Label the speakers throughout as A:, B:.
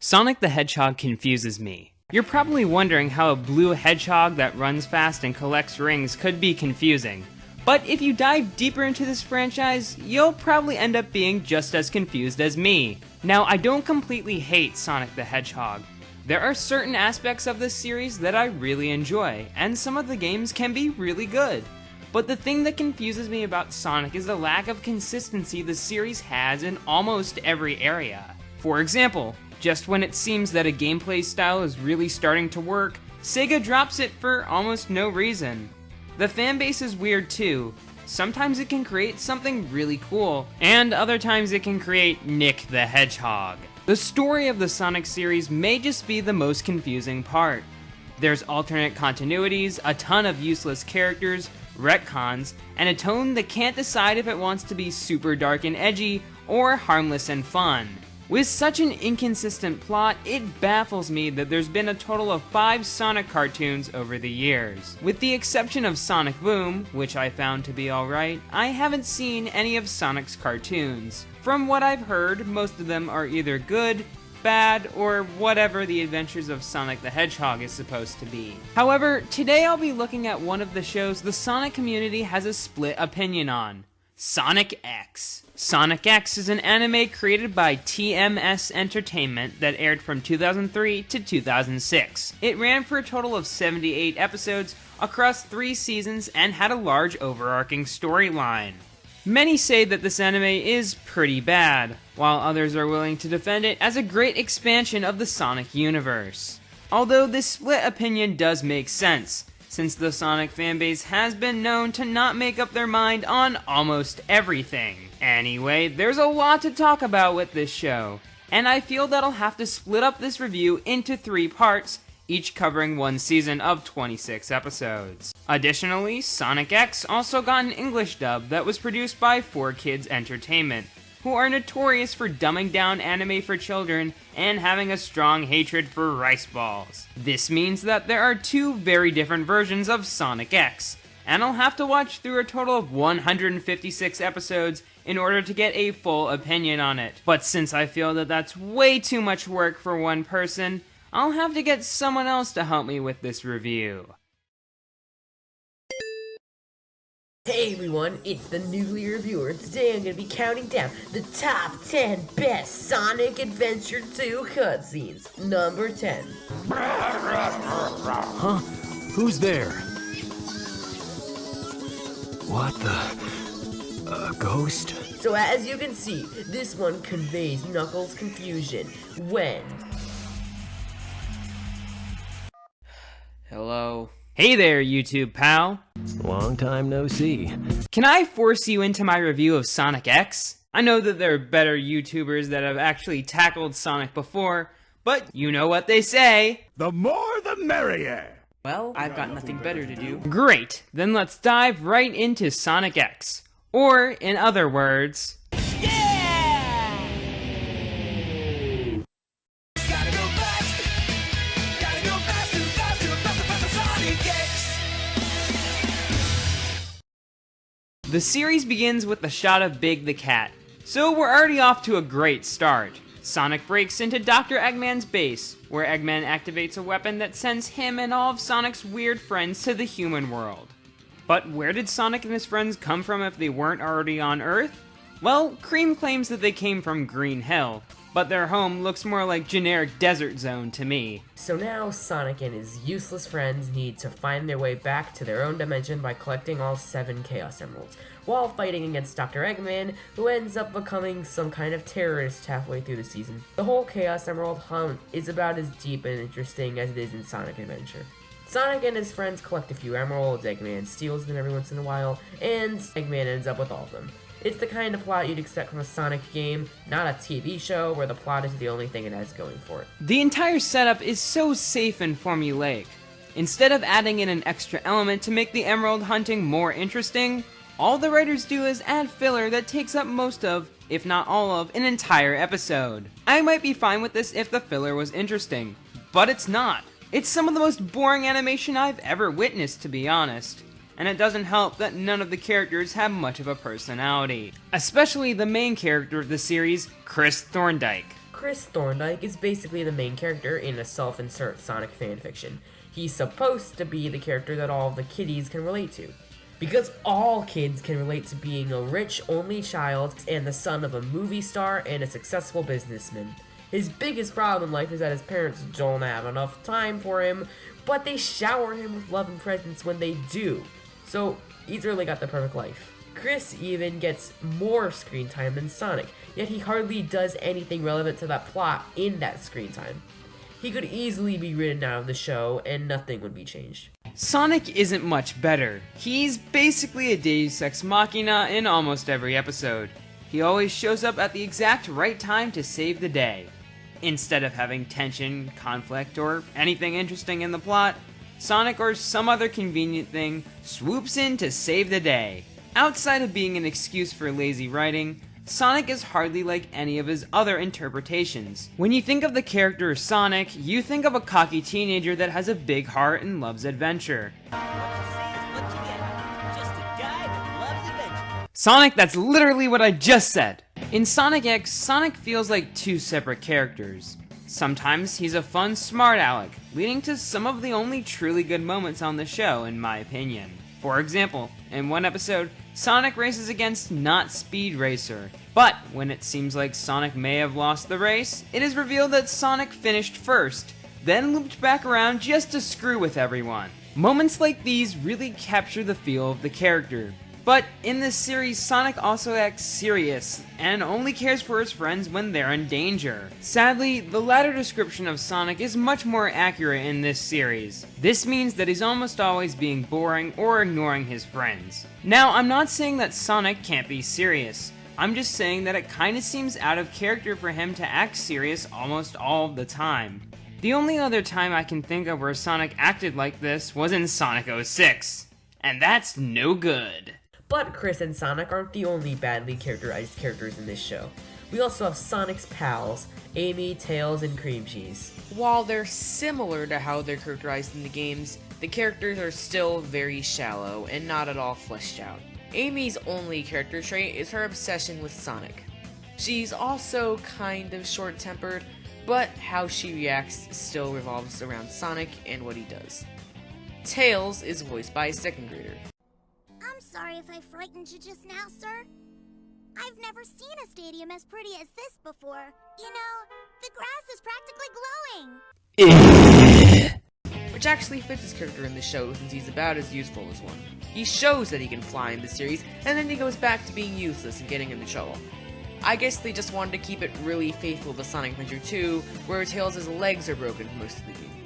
A: Sonic the Hedgehog confuses me. You're probably wondering how a blue hedgehog that runs fast and collects rings could be confusing. But if you dive deeper into this franchise, you'll probably end up being just as confused as me. Now, I don't completely hate Sonic the Hedgehog. There are certain aspects of this series that I really enjoy, and some of the games can be really good. But the thing that confuses me about Sonic is the lack of consistency the series has in almost every area. For example, just when it seems that a gameplay style is really starting to work, Sega drops it for almost no reason. The fanbase is weird too. Sometimes it can create something really cool, and other times it can create Nick the Hedgehog. The story of the Sonic series may just be the most confusing part. There's alternate continuities, a ton of useless characters, retcons, and a tone that can't decide if it wants to be super dark and edgy or harmless and fun. With such an inconsistent plot, it baffles me that there's been a total of 5 Sonic cartoons over the years. With the exception of Sonic Boom, which I found to be alright, I haven't seen any of Sonic's cartoons. From what I've heard, most of them are either good, bad, or whatever the Adventures of Sonic the Hedgehog is supposed to be. However, today I'll be looking at one of the shows the Sonic community has a split opinion on: Sonic X. Sonic X is an anime created by TMS Entertainment that aired from 2003 to 2006. It ran for a total of 78 episodes across 3 seasons and had a large overarching storyline. Many say that this anime is pretty bad, while others are willing to defend it as a great expansion of the Sonic universe. Although this split opinion does make sense, since the Sonic fanbase has been known to not make up their mind on almost everything. Anyway, there's a lot to talk about with this show, and I feel that I'll have to split up this review into 3 parts, each covering 1 season of 26 episodes. Additionally, Sonic X also got an English dub that was produced by 4Kids Entertainment, who are notorious for dumbing down anime for children and having a strong hatred for rice balls. This means that there are 2 very different versions of Sonic X, and I'll have to watch through a total of 156 episodes in order to get a full opinion on it. But since I feel that that's way too much work for one person, I'll have to get someone else to help me with this review.
B: Hey everyone, it's the Nuclear Reviewer. Today I'm going to be counting down the top 10 best Sonic Adventure 2 cutscenes. Number 10.
C: Huh? Who's there? What the... a ghost?
B: So as you can see, this one conveys Knuckles' confusion when...
A: Hello? Hey there, YouTube pal!
C: Long time no see.
A: Can I force you into my review of Sonic X? I know that there are better YouTubers that have actually tackled Sonic before, but you know what they say.
D: The more the merrier!
E: Well, I've got nothing better to do.
A: Great, then let's dive right into Sonic X. Or, in other words... The series begins with the shot of Big the Cat, so we're already off to a great start. Sonic breaks into Dr. Eggman's base, where Eggman activates a weapon that sends him and all of Sonic's weird friends to the human world. But where did Sonic and his friends come from if they weren't already on Earth? Well, Cream claims that they came from Green Hill, but their home looks more like generic desert zone to me.
B: So now Sonic and his useless friends need to find their way back to their own dimension by collecting all 7 Chaos Emeralds, while fighting against Dr. Eggman, who ends up becoming some kind of terrorist halfway through the season. The whole Chaos Emerald hunt is about as deep and interesting as it is in Sonic Adventure. Sonic and his friends collect a few emeralds, Eggman steals them every once in a while, and Eggman ends up with all of them. It's the kind of plot you'd expect from a Sonic game, not a TV show where the plot is the only thing it has going for it.
A: The entire setup is so safe and formulaic. Instead of adding in an extra element to make the emerald hunting more interesting, all the writers do is add filler that takes up most of, if not all of, an entire episode. I might be fine with this if the filler was interesting, but it's not. It's some of the most boring animation I've ever witnessed, to be honest. And it doesn't help that none of the characters have much of a personality. Especially the main character of the series, Chris Thorndike.
B: Chris Thorndike is basically the main character in a self-insert Sonic fanfiction. He's supposed to be the character that all the kiddies can relate to. Because all kids can relate to being a rich only child and the son of a movie star and a successful businessman. His biggest problem in life is that his parents don't have enough time for him, but they shower him with love and presents when they do. So he's really got the perfect life. Chris even gets more screen time than Sonic, yet he hardly does anything relevant to that plot in that screen time. He could easily be written out of the show and nothing would be changed.
A: Sonic isn't much better. He's basically a deus ex machina in almost every episode. He always shows up at the exact right time to save the day. Instead of having tension, conflict, or anything interesting in the plot, Sonic or some other convenient thing swoops in to save the day. Outside of being an excuse for lazy writing, Sonic is hardly like any of his other interpretations. When you think of the character Sonic, you think of a cocky teenager that has a big heart and loves adventure. Sonic, that's literally what I just said! In Sonic X, Sonic feels like two separate characters. Sometimes he's a fun, smart aleck, leading to some of the only truly good moments on the show, in my opinion. For example, in one episode, Sonic races against Not Speed Racer, but when it seems like Sonic may have lost the race, it is revealed that Sonic finished first, then looped back around just to screw with everyone. Moments like these really capture the feel of the character. But in this series, Sonic also acts serious, and only cares for his friends when they're in danger. Sadly, the latter description of Sonic is much more accurate in this series. This means that he's almost always being boring or ignoring his friends. Now, I'm not saying that Sonic can't be serious. I'm just saying that it kinda seems out of character for him to act serious almost all the time. The only other time I can think of where Sonic acted like this was in Sonic 06. And that's no good.
B: But Chris and Sonic aren't the only badly characterized characters in this show. We also have Sonic's pals, Amy, Tails, and Cream Cheese.
E: While they're similar to how they're characterized in the games, the characters are still very shallow and not at all fleshed out. Amy's only character trait is her obsession with Sonic. She's also kind of short-tempered, but how she reacts still revolves around Sonic and what he does. Tails is voiced by a second grader.
F: I'm sorry if I frightened you just now, sir. I've never seen a stadium as pretty as this before. You know, the grass is practically glowing.
E: Which actually fits his character in the show since he's about as useful as one. He shows that he can fly in the series, and then he goes back to being useless and getting into trouble. I guess they just wanted to keep it really faithful to Sonic Adventure 2, where Tails' legs are broken for most of the game.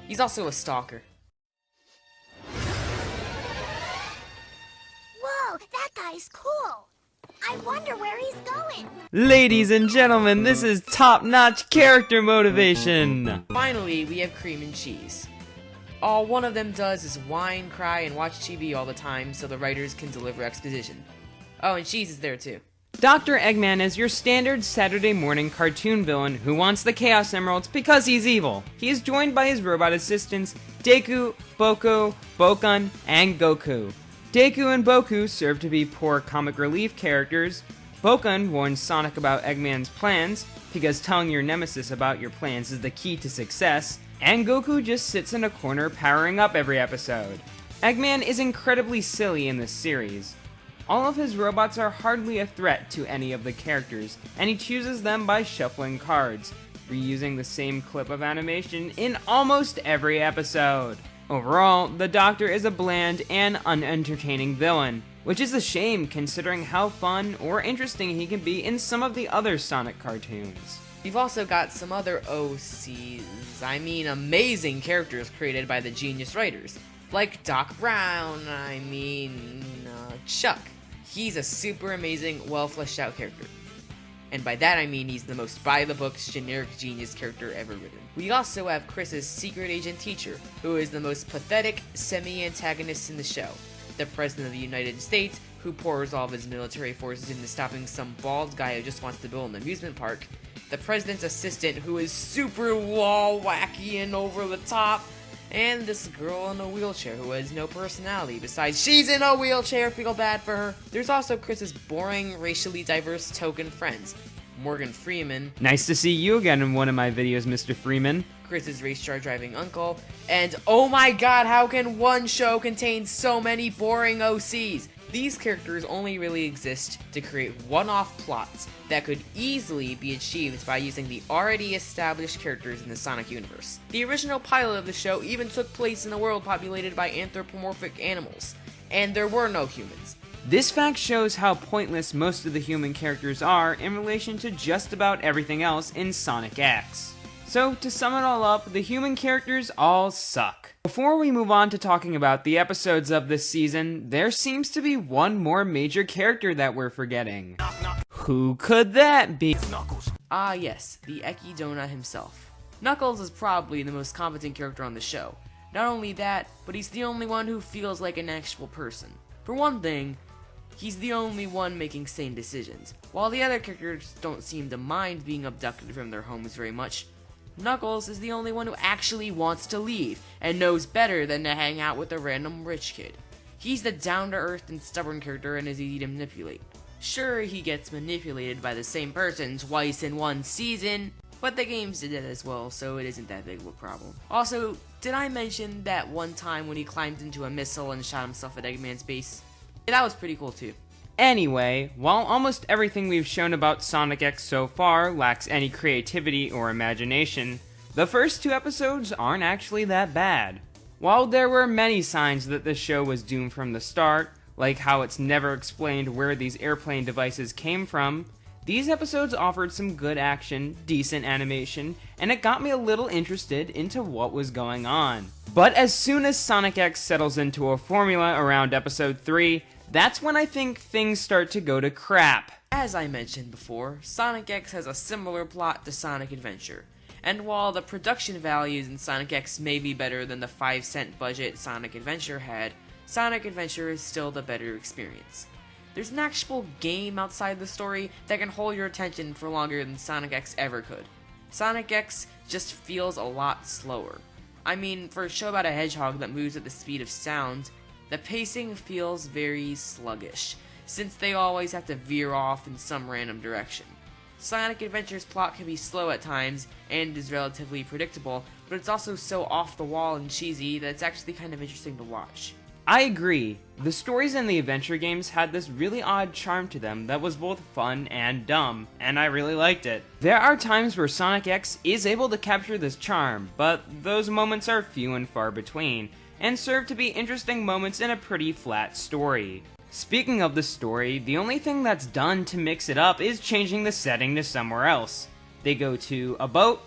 E: He's also a stalker.
F: Whoa, that guy's cool. I wonder where he's going.
A: Ladies and gentlemen, this is top-notch character motivation!
E: Finally, we have Cream and Cheese. All one of them does is whine, cry, and watch TV all the time so the writers can deliver exposition. Oh, and Cheese is there too.
A: Dr. Eggman is your standard Saturday morning cartoon villain who wants the Chaos Emeralds because he's evil. He is joined by his robot assistants, Deku, Boko, Bokan, and Goku. Deku and Boku serve to be poor comic relief characters. Bokan warns Sonic about Eggman's plans, because telling your nemesis about your plans is the key to success, and Goku just sits in a corner powering up every episode. Eggman is incredibly silly in this series. All of his robots are hardly a threat to any of the characters, and he chooses them by shuffling cards, reusing the same clip of animation in almost every episode. Overall, the Doctor is a bland and unentertaining villain, which is a shame considering how fun or interesting he can be in some of the other Sonic cartoons.
E: We've also got some other amazing characters created by the genius writers, like Doc Brown, Chuck. He's a super amazing, well fleshed out character. And by that I mean he's the most by-the-books generic genius character ever written. We also have Chris's secret agent teacher, who is the most pathetic semi-antagonist in the show. The President of the United States, who pours all of his military forces into stopping some bald guy who just wants to build an amusement park. The President's assistant, who is super wall wacky and over the top. And this girl in a wheelchair who has no personality besides she's in a wheelchair, feel bad for her. There's also Chris's boring, racially diverse token friends. Morgan Freeman,
A: Nice to see you again in one of my videos, Mr. Freeman.
E: Chris's race car driving uncle, and oh my god, how can one show contain so many boring OCs? These characters only really exist to create one-off plots that could easily be achieved by using the already established characters in the Sonic universe. The original pilot of the show even took place in a world populated by anthropomorphic animals, and there were no humans.
A: This fact shows how pointless most of the human characters are in relation to just about everything else in Sonic X. So, to sum it all up, the human characters all suck. Before we move on to talking about the episodes of this season, there seems to be one more major character that we're forgetting. Who could that be?
E: Ah yes, the Echidna himself. Knuckles is probably the most competent character on the show. Not only that, but he's the only one who feels like an actual person. For one thing, he's the only one making sane decisions. While the other characters don't seem to mind being abducted from their homes very much, Knuckles is the only one who actually wants to leave, and knows better than to hang out with a random rich kid. He's the down-to-earth and stubborn character and is easy to manipulate. Sure, he gets manipulated by the same person twice in one season, but the games did it as well, so it isn't that big of a problem. Also, did I mention that one time when he climbed into a missile and shot himself at Eggman's base? Yeah, that was pretty cool too.
A: Anyway, while almost everything we've shown about Sonic X so far lacks any creativity or imagination, the first 2 episodes aren't actually that bad. While there were many signs that the show was doomed from the start, like how it's never explained where these airplane devices came from, these episodes offered some good action, decent animation, and it got me a little interested into what was going on. But as soon as Sonic X settles into a formula around episode 3, that's when I think things start to go to crap.
E: As I mentioned before, Sonic X has a similar plot to Sonic Adventure, and while the production values in Sonic X may be better than the 5-cent budget Sonic Adventure had, Sonic Adventure is still the better experience. There's an actual game outside the story that can hold your attention for longer than Sonic X ever could. Sonic X just feels a lot slower. I mean, for a show about a hedgehog that moves at the speed of sound, the pacing feels very sluggish, since they always have to veer off in some random direction. Sonic Adventure's plot can be slow at times, and is relatively predictable, but it's also so off the wall and cheesy that it's actually kind of interesting to watch.
A: I agree. The stories in the adventure games had this really odd charm to them that was both fun and dumb, and I really liked it. There are times where Sonic X is able to capture this charm, but those moments are few and far between, and serve to be interesting moments in a pretty flat story. Speaking of the story, the only thing that's done to mix it up is changing the setting to somewhere else. They go to a boat,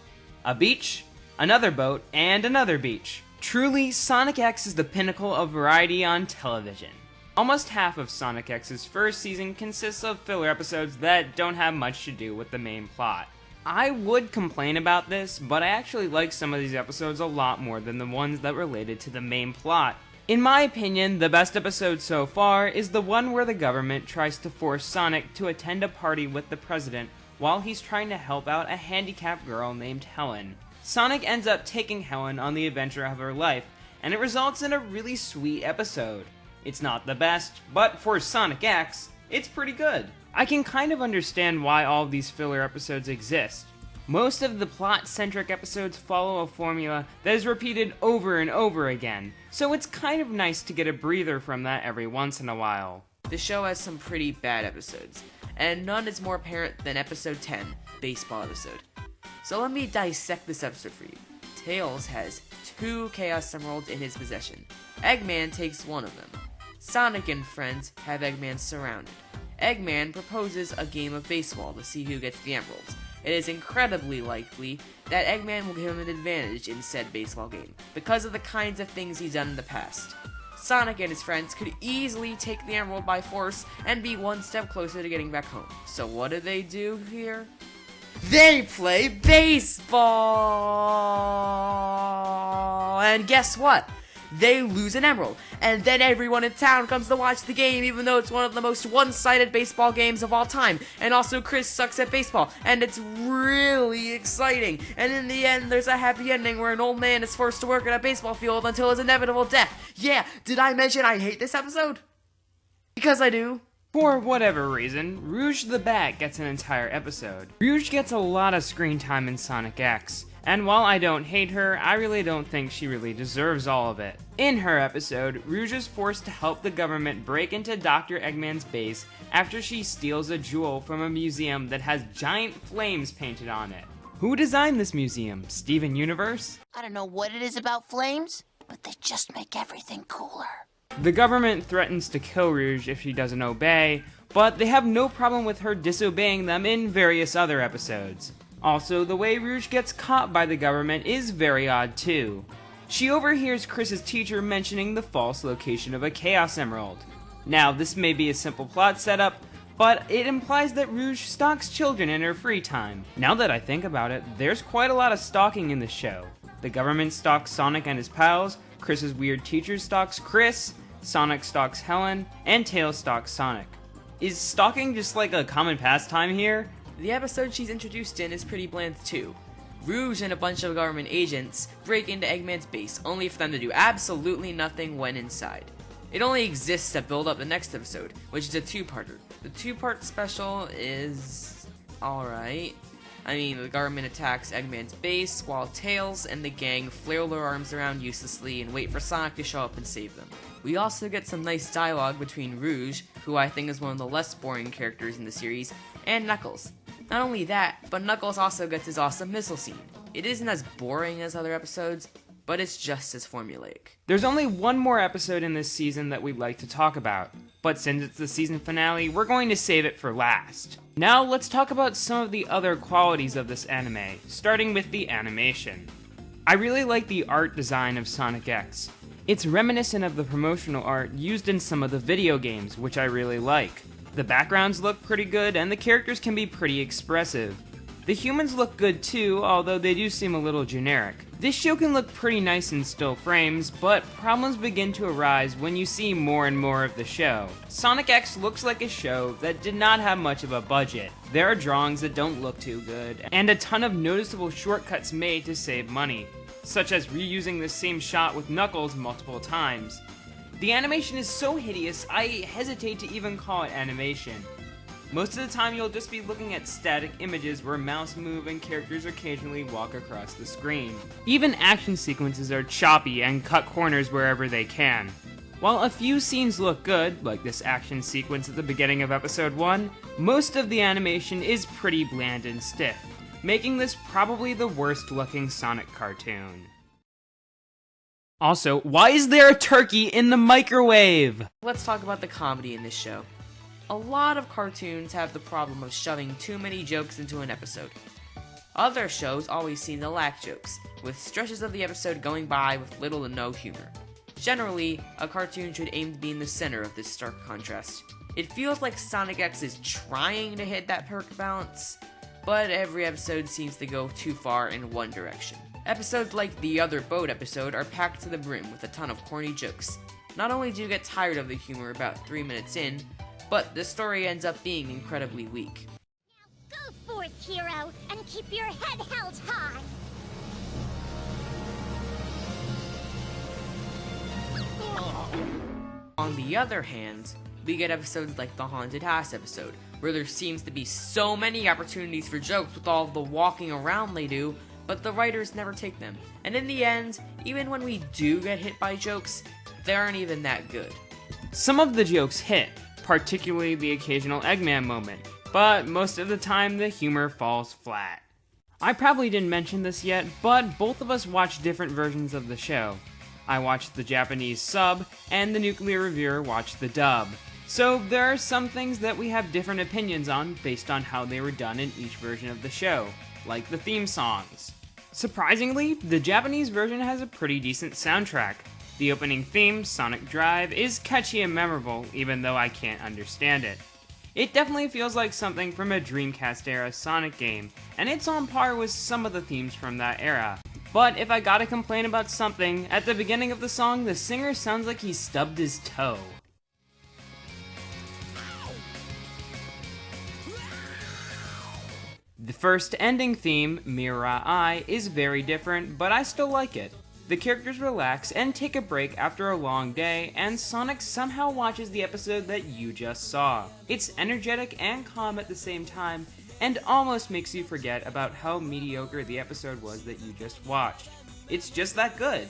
A: a beach, another boat, and another beach. Truly, Sonic X is the pinnacle of variety on television. Almost half of Sonic X's first season consists of filler episodes that don't have much to do with the main plot. I would complain about this, but I actually like some of these episodes a lot more than the ones that related to the main plot. In my opinion, the best episode so far is the one where the government tries to force Sonic to attend a party with the president while he's trying to help out a handicapped girl named Helen. Sonic ends up taking Helen on the adventure of her life, and it results in a really sweet episode. It's not the best, but for Sonic X, it's pretty good. I can kind of understand why all of these filler episodes exist. Most of the plot-centric episodes follow a formula that is repeated over and over again, so it's kind of nice to get a breather from that every once in a while.
E: The show has some pretty bad episodes, and none is more apparent than episode 10, Baseball episode. So let me dissect this episode for you. Tails has 2 Chaos Emeralds in his possession. Eggman takes one of them. Sonic and friends have Eggman surrounded. Eggman proposes a game of baseball to see who gets the emeralds. It is incredibly likely that Eggman will give him an advantage in said baseball game, because of the kinds of things he's done in the past. Sonic and his friends could easily take the emerald by force and be one step closer to getting back home. So what do they do here? They play baseball! And guess what? They lose an emerald, and then everyone in town comes to watch the game, even though it's one of the most one-sided baseball games of all time. And also, Chris sucks at baseball, and it's really exciting. And in the end, there's a happy ending where an old man is forced to work at a baseball field until his inevitable death. Yeah, did I mention I hate this episode? Because I do.
A: For whatever reason, Rouge the Bat gets an entire episode. Rouge gets a lot of screen time in Sonic X, and while I don't hate her, I really don't think she really deserves all of it. In her episode, Rouge is forced to help the government break into Dr. Eggman's base after she steals a jewel from a museum that has giant flames painted on it. Who designed this museum? Steven Universe?
G: I don't know what it is about flames, but they just make everything cooler.
A: The government threatens to kill Rouge if she doesn't obey, but they have no problem with her disobeying them in various other episodes. Also, the way Rouge gets caught by the government is very odd too. She overhears Chris's teacher mentioning the false location of a Chaos Emerald. Now, this may be a simple plot setup, but it implies that Rouge stalks children in her free time. Now that I think about it, there's quite a lot of stalking in the show. The government stalks Sonic and his pals, Chris's weird teacher stalks Chris, Sonic stalks Helen, and Tails stalks Sonic. Is stalking just like a common pastime here?
E: The episode she's introduced in is pretty bland too. Rouge and a bunch of government agents break into Eggman's base, only for them to do absolutely nothing when inside. It only exists to build up the next episode, which is a two-parter. The two-part special is alright. I mean, the government attacks Eggman's base, while Tails and the gang flail their arms around uselessly and wait for Sonic to show up and save them. We also get some nice dialogue between Rouge, who I think is one of the less boring characters in the series, and Knuckles. Not only that, but Knuckles also gets his awesome missile scene. It isn't as boring as other episodes, but it's just as formulaic.
A: There's only one more episode in this season that we'd like to talk about, but since it's the season finale, we're going to save it for last. Now let's talk about some of the other qualities of this anime, starting with the animation. I really like the art design of Sonic X. It's reminiscent of the promotional art used in some of the video games, which I really like. The backgrounds look pretty good, and the characters can be pretty expressive. The humans look good too, although they do seem a little generic. This show can look pretty nice in still frames, but problems begin to arise when you see more and more of the show. Sonic X looks like a show that did not have much of a budget. There are drawings that don't look too good, and a ton of noticeable shortcuts made to save money, such as reusing the same shot with Knuckles multiple times. The animation is so hideous, I hesitate to even call it animation. Most of the time you'll just be looking at static images where mouse move and characters occasionally walk across the screen. Even action sequences are choppy and cut corners wherever they can. While a few scenes look good, like this action sequence at the beginning of episode 1, most of the animation is pretty bland and stiff, making this probably the worst looking Sonic cartoon. Also, why is there a turkey in the microwave?
E: Let's talk about the comedy in this show. A lot of cartoons have the problem of shoving too many jokes into an episode. Other shows always seem to lack jokes, with stretches of the episode going by with little to no humor. Generally, a cartoon should aim to be in the center of this stark contrast. It feels like Sonic X is trying to hit that perfect balance, but every episode seems to go too far in one direction. Episodes like the Other Boat episode are packed to the brim with a ton of corny jokes. Not only do you get tired of the humor about 3 minutes in, but the story ends up being incredibly weak.
F: Now go forth, hero, and keep your head held high.
E: On the other hand, we get episodes like the Haunted House episode, where there seems to be so many opportunities for jokes with all of the walking around they do, but the writers never take them. And in the end, even when we do get hit by jokes, they aren't even that good.
A: Some of the jokes hit, particularly the occasional Eggman moment, but most of the time the humor falls flat. I probably didn't mention this yet, but both of us watched different versions of the show. I watched the Japanese sub, and the Nuclear Reviewer watched the dub. So there are some things that we have different opinions on based on how they were done in each version of the show, like the theme songs. Surprisingly, the Japanese version has a pretty decent soundtrack. The opening theme, Sonic Drive, is catchy and memorable, even though I can't understand it. It definitely feels like something from a Dreamcast-era Sonic game, and it's on par with some of the themes from that era. But if I gotta complain about something, at the beginning of the song, the singer sounds like he stubbed his toe. The first ending theme, Mirai, is very different, but I still like it. The characters relax and take a break after a long day, and Sonic somehow watches the episode that you just saw. It's energetic and calm at the same time, and almost makes you forget about how mediocre the episode was that you just watched. It's just that good.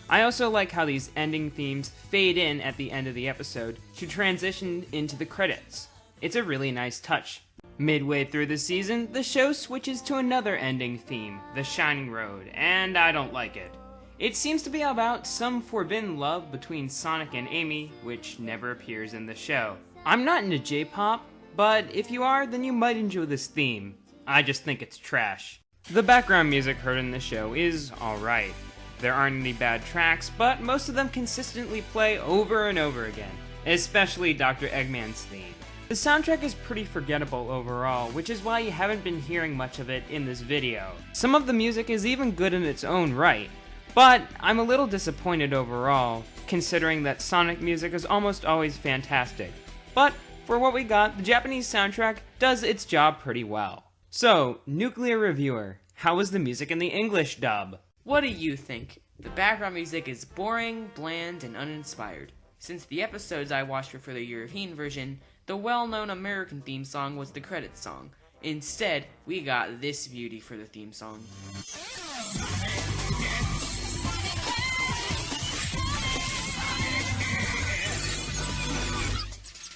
A: I also like how these ending themes fade in at the end of the episode to transition into the credits. It's a really nice touch. Midway through the season, the show switches to another ending theme, The Shining Road, and I don't like it. It seems to be about some forbidden love between Sonic and Amy, which never appears in the show. I'm not into J-pop, but if you are, then you might enjoy this theme. I just think it's trash. The background music heard in the show is alright. There aren't any bad tracks, but most of them consistently play over and over again, especially Dr. Eggman's theme. The soundtrack is pretty forgettable overall, which is why you haven't been hearing much of it in this video. Some of the music is even good in its own right, but I'm a little disappointed overall, considering that Sonic music is almost always fantastic. But for what we got, the Japanese soundtrack does its job pretty well. So, Nuclear Reviewer, how was the music in the English dub?
E: What do you think? The background music is boring, bland, and uninspired. Since the episodes I watched were for the European version, the well-known American theme song was the credits song. Instead, we got this beauty for the theme song.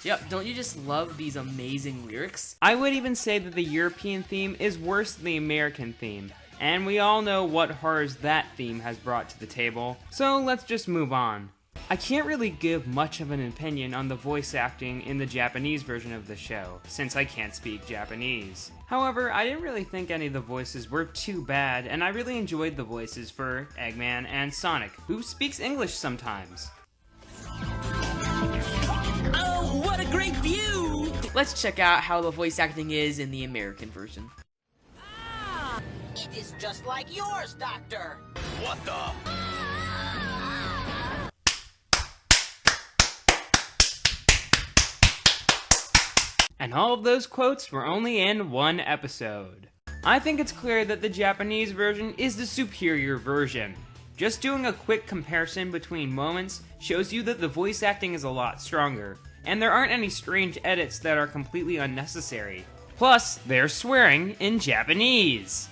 E: Yep, don't you just love these amazing lyrics?
A: I would even say that the European theme is worse than the American theme, and we all know what horrors that theme has brought to the table, so let's just move on. I can't really give much of an opinion on the voice acting in the Japanese version of the show, since I can't speak Japanese. However, I didn't really think any of the voices were too bad, and I really enjoyed the voices for Eggman and Sonic, who speaks English sometimes.
H: Oh, what a great view!
E: Let's check out how the voice acting is in the American version.
H: It is just like yours, Doctor.
D: What the?
A: And all of those quotes were only in one episode. I think it's clear that the Japanese version is the superior version. Just doing a quick comparison between moments shows you that the voice acting is a lot stronger, and there aren't any strange edits that are completely unnecessary. Plus, they're swearing in Japanese.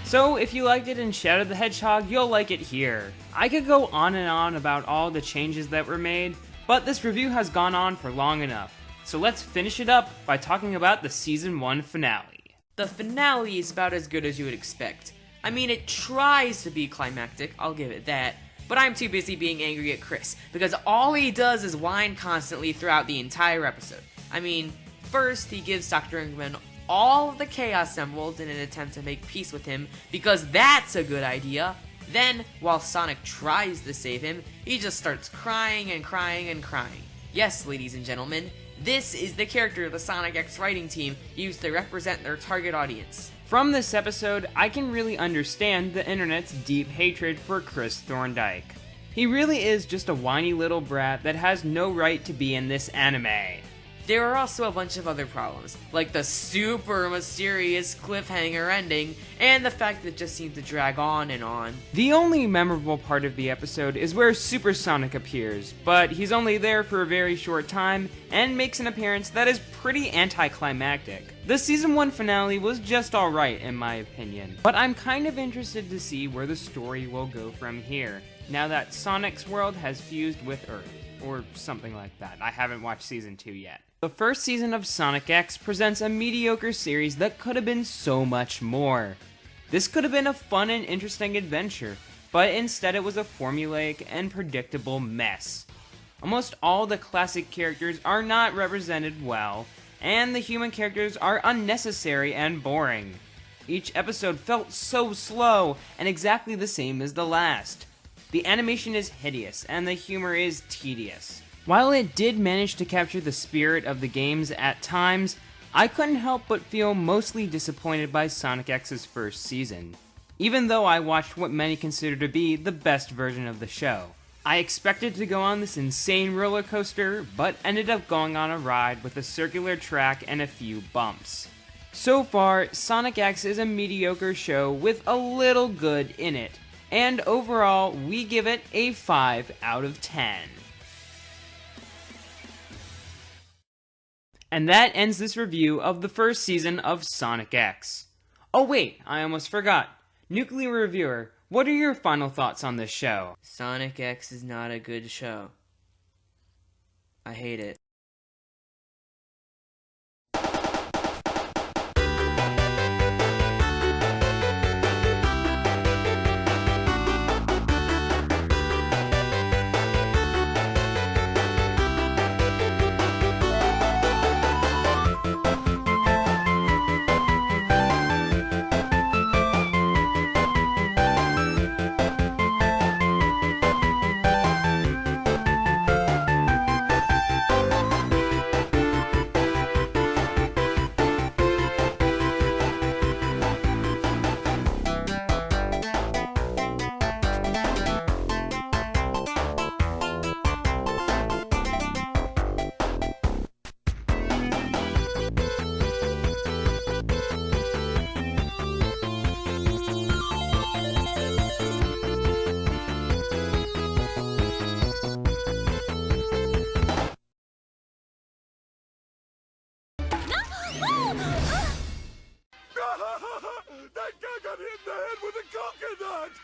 A: So if you liked it in Shadow the Hedgehog, you'll like it here. I could go on and on about all the changes that were made, but this review has gone on for long enough. So let's finish it up by talking about the Season 1 finale.
E: The finale is about as good as you would expect. I mean, it tries to be climactic, I'll give it that, but I'm too busy being angry at Chris, because all he does is whine constantly throughout the entire episode. I mean, first he gives Dr. Eggman all of the Chaos Emeralds in an attempt to make peace with him, because that's a good idea. Then, while Sonic tries to save him, he just starts crying and crying and crying. Yes, ladies and gentlemen, this is the character the Sonic X writing team used to represent their target audience.
A: From this episode, I can really understand the internet's deep hatred for Chris Thorndike. He really is just a whiny little brat that has no right to be in this anime.
E: There are also a bunch of other problems, like the super mysterious cliffhanger ending, and the fact that it just seems to drag on and on.
A: The only memorable part of the episode is where Super Sonic appears, but he's only there for a very short time, and makes an appearance that is pretty anticlimactic. The Season 1 finale was just alright in my opinion, but I'm kind of interested to see where the story will go from here, now that Sonic's world has fused with Earth. Or something like that. I haven't watched Season 2 yet. The first season of Sonic X presents a mediocre series that could have been so much more. This could have been a fun and interesting adventure, but instead it was a formulaic and predictable mess. Almost all the classic characters are not represented well, and the human characters are unnecessary and boring. Each episode felt so slow and exactly the same as the last. The animation is hideous, and the humor is tedious. While it did manage to capture the spirit of the games at times, I couldn't help but feel mostly disappointed by Sonic X's first season, even though I watched what many consider to be the best version of the show. I expected to go on this insane roller coaster, but ended up going on a ride with a circular track and a few bumps. So far, Sonic X is a mediocre show with a little good in it, and overall, we give it a 5 out of 10. And that ends this review of the first season of Sonic X. Oh wait, I almost forgot. Nuclear Reviewer, what are your final thoughts on this show?
E: Sonic X is not a good show. I hate it.